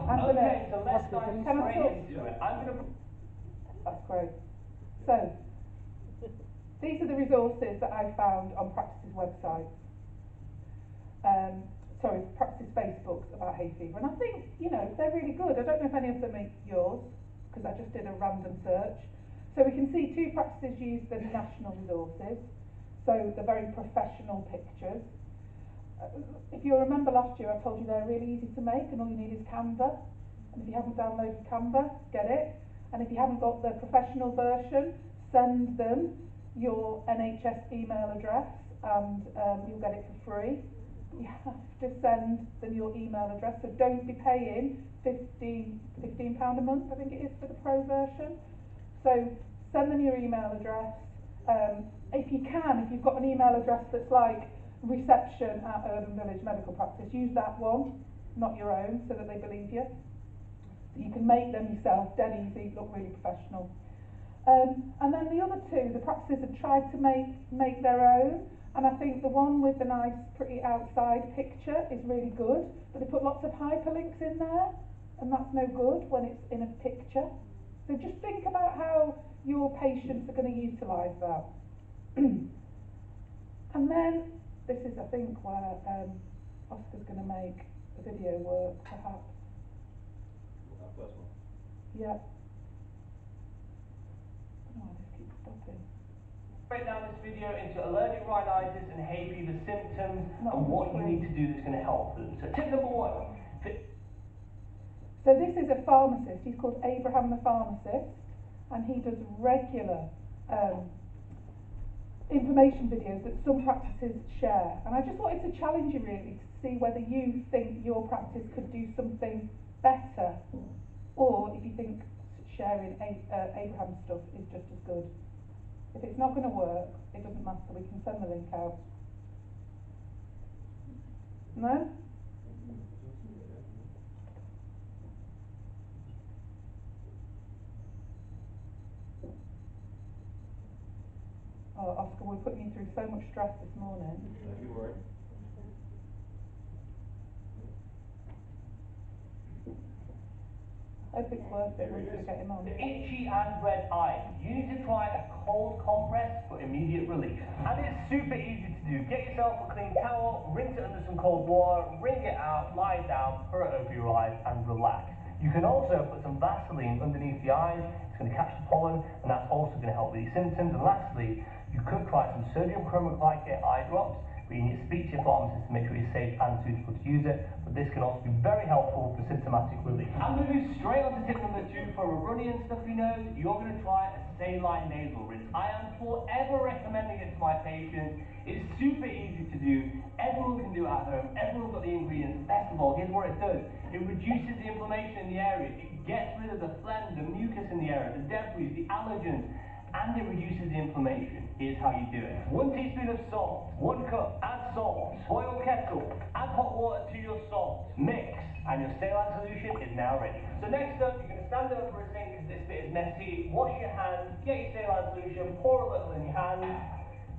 I'm going Okay, to... so let's dive straight into it. I'm going to... That's great. So, these are the resources that I found on Practice's website. Sorry, Practice's Facebooks about hay fever. And I think, you know, they're really good. I don't know if any of them are yours, because I just did a random search. So we can see two practices use the national resources. So the very professional pictures. If you remember last year, I told you they're really easy to make and all you need is Canva. And if you haven't downloaded Canva, get it. And if you haven't got the professional version, send them your NHS email address and you'll get it for free. You have to send them your email address, so don't be paying £15 a month, I think it is, for the pro version. So send them your email address. If you can, if you've got an email address that's like reception at Urban Village Medical Practice, use that one, not your own, so that they believe you. So you can make them yourself, dead easy, look really professional. And then the other two, the practices have tried to make their own, and I think the one with the nice pretty outside picture is really good, but they put lots of hyperlinks in there, and that's no good when it's in a picture. So just think about how your patients are going to utilise that. And then, this is I think where Oscar's going to make the video work, perhaps. That first one? Yeah. I don't know why this keeps stopping. Break down this video into allergic rhinitis and hay fever symptoms and what you need to do that's going to help them. So tip number one. So this is a pharmacist, he's called Abraham the Pharmacist, and he does regular information videos that some practices share. And I just wanted to challenge you really to see whether you think your practice could do something better, or if you think sharing Abraham's stuff is just as good. If it's not going to work, it doesn't matter, we can send the link out. No? Oh, Oscar, we're putting you through so much stress this morning. Don't you worry. I hope it's worth it once we get him on. Itchy and red eye. You need to try a cold compress for immediate relief. And it's super easy to do. Get yourself a clean towel, rinse it under some cold water, wring it out, lie down, pour it over your eyes and relax. You can also put some Vaseline underneath the eyes. It's going to catch the pollen and that's also going to help with these symptoms. And lastly, you could try some sodium chromoglycate eye drops, but you need to speak to your pharmacist to make sure it's safe and suitable to use it. But this can also be very helpful for symptomatic relief. I'm moving straight on to tip number two. For a runny and stuffy nose, you're going to try a saline nasal rinse. I am forever recommending it to my patients. It's super easy to do. Everyone can do it at home. Everyone's got the ingredients. Best of all, here's what it does. It reduces the inflammation in the area. It gets rid of the phlegm, the mucus in the area, the debris, the allergens, and it reduces the inflammation. Here's how you do it. 1 teaspoon of salt, 1 cup, add salt, boil kettle, add hot water to your salt, mix, and your saline solution is now ready. So next up, you're going to stand over a sink because this bit is messy, wash your hands, get your saline solution, pour a little in your hand,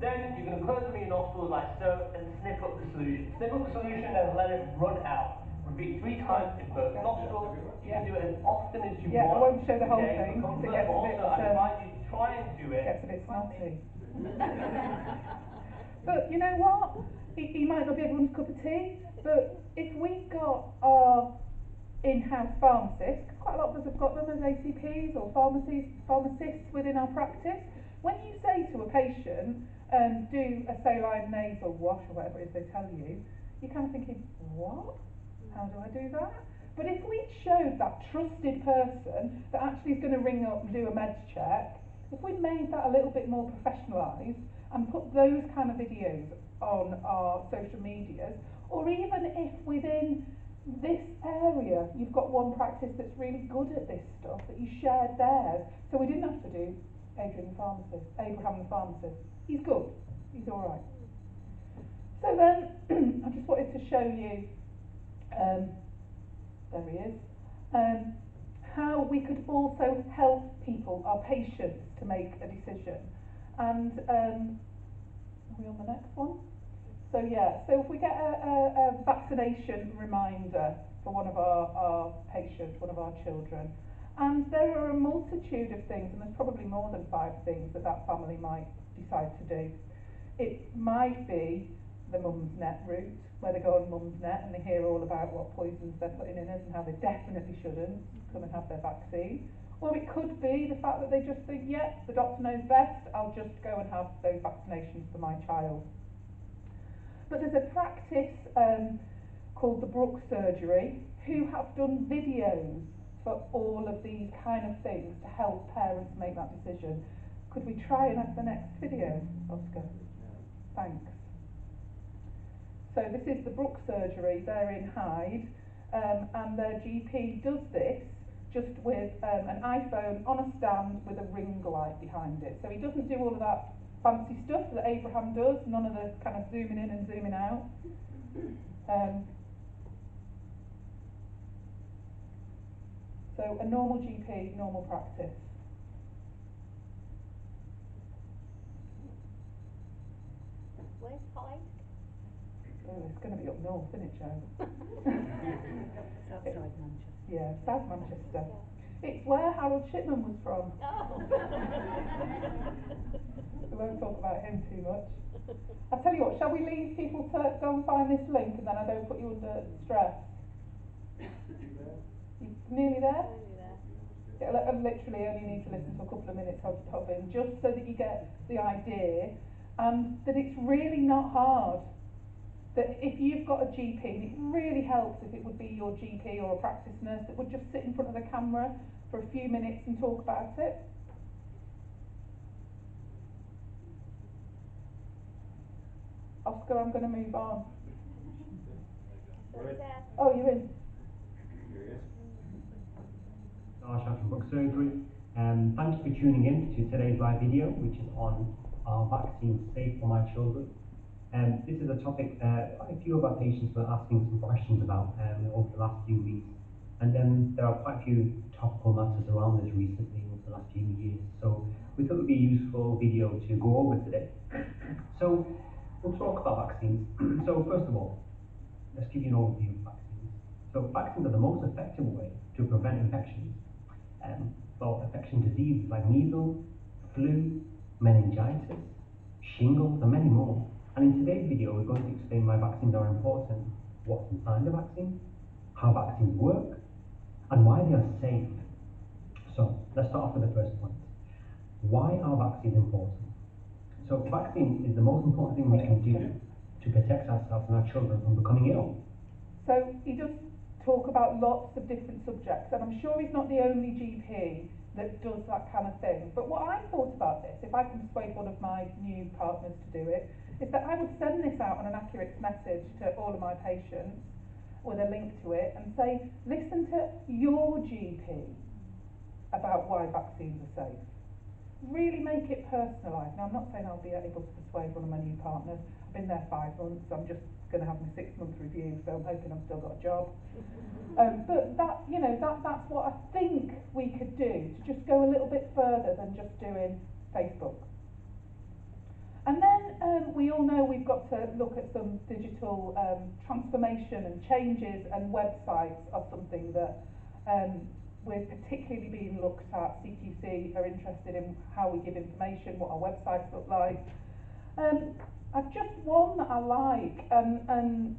then you're going to close them in your nostrils like so, and sniff up the solution. Sniff up the solution and let it run out. Repeat 3 times in both nostrils. You can do it as often as you want. Yeah, I won't show the whole thing, because it gets a bit, I advise you to try and do it. Gets a bit snotty. But you know what? He might not be everyone's cup of tea, but if we got our in-house pharmacists, because quite a lot of us have got them as ACPs or pharmacists within our practice, when you say to a patient, do a saline nasal wash or whatever it is they tell you, you're kind of thinking, what? How do I do that? But if we showed that trusted person that actually is going to ring up and do a meds check, if we made that a little bit more professionalised and put those kind of videos on our social medias, or even if within this area you've got one practice that's really good at this stuff, that you shared theirs, so we didn't have to do Abraham the pharmacist. He's good, he's alright. So then, I just wanted to show you, there he is, how we could also help people, our patients, to make a decision. And are we on the next one? So yeah, so if we get a vaccination reminder for one of our patients, one of our children, and there are a multitude of things, and there's probably more than 5 things that that family might decide to do. It might be the Mumsnet route, where they go on Mumsnet and they hear all about what poisons they're putting in us and how they definitely shouldn't come and have their vaccine. Or it could be the fact that they just think, yeah, the doctor knows best, I'll just go and have those vaccinations for my child. But there's a practice called the Brooke Surgery, who have done videos for all of these kind of things to help parents make that decision. Could we try and have the next video, Oscar? Thanks. So this is the Brooke Surgery, they're in Hyde, and their GP does this just with an iPhone on a stand with a ring light behind it. So he doesn't do all of that fancy stuff that Abraham does, none of the kind of zooming in and zooming out. So a normal GP, normal practice. Where's Hyde? Oh, it's going to be up north, isn't it, Joe? It's outside Manchester. Yeah, South Manchester. Yeah. It's where Harold Shipman was from. Oh. We won't talk about him too much. I'll tell you what, shall we leave people to go and find this link and then I don't put you under stress? You nearly there? Nearly there. Yeah, I literally only need to listen to a couple of minutes of him just so that you get the idea and that it's really not hard. That if you've got a GP, and it really helps if it would be your GP or a practice nurse that would just sit in front of the camera for a few minutes and talk about it. Oscar, I'm going to move on. Oh, you're in. Here he is. From Book Surgery. Thank you for tuning in to today's live video, which is on are vaccines safe for my children? This is a topic quite a few of our patients were asking some questions about over the last few weeks. And then there are quite a few topical matters around this recently over the last few years. So we thought it would be a useful video to go over today. So we'll talk about vaccines. So first of all, let's give you an overview of vaccines. So vaccines are the most effective way to prevent infections. For infection diseases like measles, flu, meningitis, shingles, and many more. And in today's video, we're going to explain why vaccines are important, what's inside the vaccine, how vaccines work, and why they are safe. So let's start off with the first point. Why are vaccines important? So vaccine is the most important thing we can do to protect ourselves and our children from becoming ill. So he does talk about lots of different subjects, and I'm sure he's not the only GP that does that kind of thing. But what I thought about this, if I can persuade one of my new partners to do it, is that I would send this out on an accurate message to all of my patients with a link to it and say, listen to your GP about why vaccines are safe. Really make it personalised. Now, I'm not saying I'll be able to persuade one of my new partners. I've been there 5 months. I'm just going to have my 6-month review, so I'm hoping I've still got a job. But that, you know, that's what I think we could do to just go a little bit further than just doing Facebook. And then we all know we've got to look at some digital transformation and changes, and websites are something that we're particularly being looked at. CQC are interested in how we give information, what our websites look like. I've just one that I like, and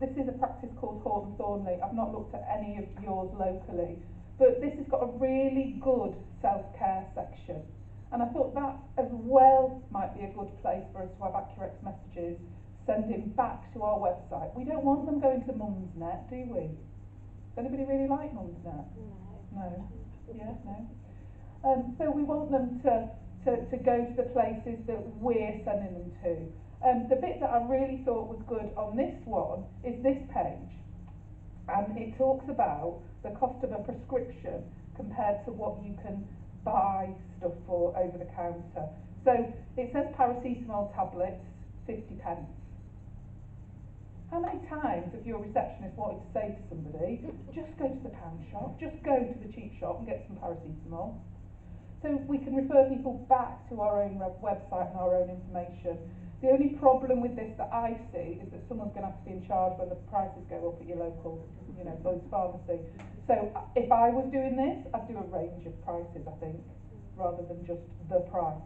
this is a practice called Horton Thornley. I've not looked at any of yours locally, but this has got a really good self-care section. And I thought that as well might be a good place for us to have accurate messages sending back to our website. We don't want them going to Mumsnet, do we? Does anybody really like Mumsnet? No. Yeah, no. So we want them to go to the places that we're sending them to. The bit that I really thought was good on this one is this page. And it talks about the cost of a prescription compared to what you can buy stuff for over the counter. So it says paracetamol tablets, 50 pence. How many times have your receptionist wanted to say to somebody, just go to the pound shop, just go to the cheap shop and get some paracetamol? So we can refer people back to our own website and our own information. The only problem with this that I see is that someone's going to have to be in charge when the prices go up at your local, you know, Lloyd's pharmacy. So if I was doing this, I'd do a range of prices, I think, rather than just the price.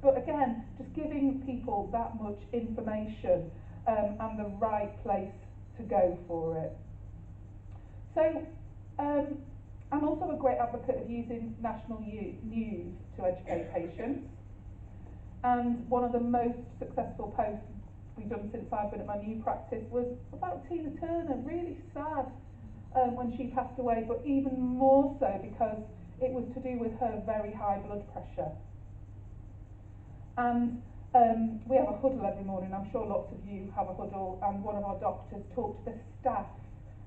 But again, just giving people that much information and the right place to go for it. So I'm also a great advocate of using national news to educate patients. And one of the most successful posts we've done since I've been at my new practice was about Tina Turner, really sad when she passed away, but even more so because it was to do with her very high blood pressure. And we have a huddle every morning. I'm sure lots of you have a huddle, and one of our doctors talked to the staff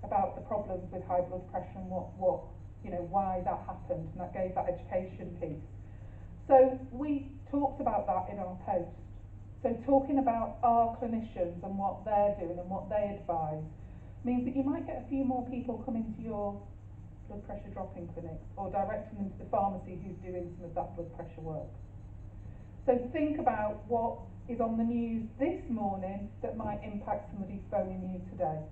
about the problems with high blood pressure and what you know, why that happened, and that gave that education piece. So we talked about that in our post. So talking about our clinicians and what they're doing and what they advise means that you might get a few more people coming to your blood pressure dropping clinics or directing them to the pharmacy who's doing some of that blood pressure work. So think about what is on the news this morning that might impact somebody phoning you today.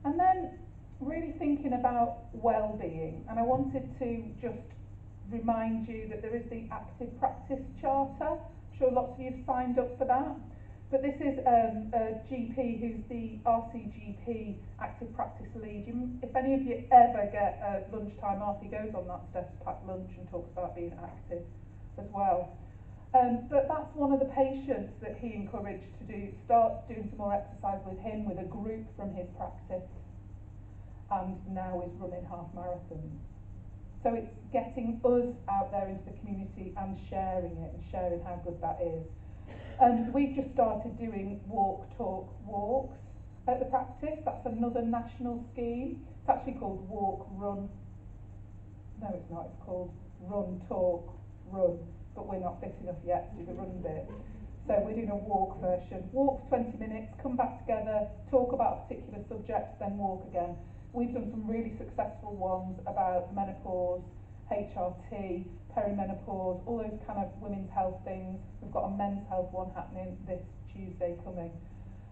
And then really thinking about well-being, and I wanted to just remind you that there is the Active Practice Charter. I'm sure lots of you have signed up for that. But this is a GP who's the RCGP Active Practice Lead. If any of you ever get a lunchtime off, he goes on that Steph's Packed Lunch and talks about being active as well. But that's one of the patients that he encouraged to start doing some more exercise with him, with a group from his practice, and now is running half marathons. So it's getting us out there into the community and sharing it and sharing how good that is. We've just started doing walk, talk, walks at the practice. That's another national scheme. It's actually called Walk, Run. No, it's not. It's called Run, Talk, Run. But we're not fit enough yet to do the run bit. So we're doing a walk version. Walk for 20 minutes, come back together, talk about a particular subject, then walk again. We've done some really successful ones about menopause, HRT, perimenopause, all those kind of women's health things. We've got a men's health one happening this Tuesday coming.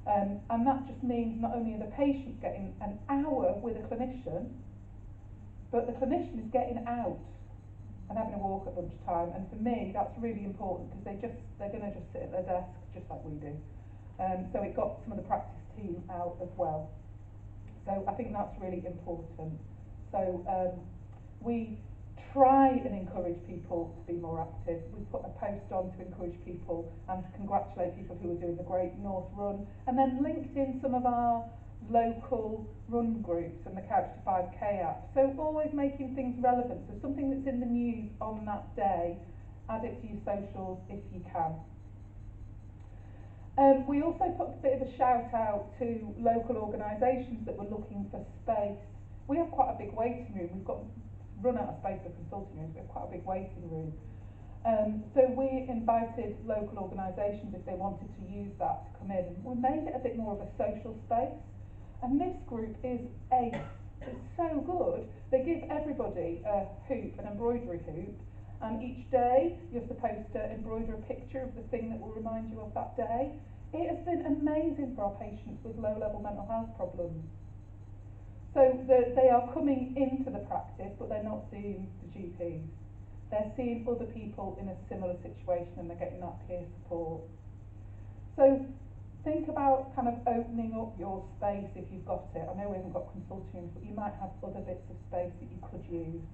And that just means not only are the patients getting an hour with a clinician, but the clinician is getting out and having a walk at lunchtime. And for me, that's really important because they're going to just sit at their desk just like we do. So it got some of the practice team out as well. So I think that's really important. So we try and encourage people to be more active. We put a post on to encourage people and to congratulate people who are doing the Great North Run, and then linked in some of our local run groups and the Couch to 5K app. So always making things relevant. So something that's in the news on that day, add it to your socials if you can. We also put a bit of a shout out to local organisations that were looking for space. We have quite a big waiting room. We've got run out of space for consulting rooms. We have quite a big waiting room. So we invited local organisations if they wanted to use that to come in, and we made it a bit more of a social space. And this group is ace. It's so good. They give everybody a hoop, an embroidery hoop, and each day you're supposed to embroider a picture of the thing that will remind you of that day. It has been amazing for our patients with low-level mental health problems. So they are coming into the practice, but they're not seeing the GPs. They're seeing other people in a similar situation, and they're getting that peer support. So think about kind of opening up your space if you've got it. I know we haven't got consulting rooms, but you might have other bits of space that you could use.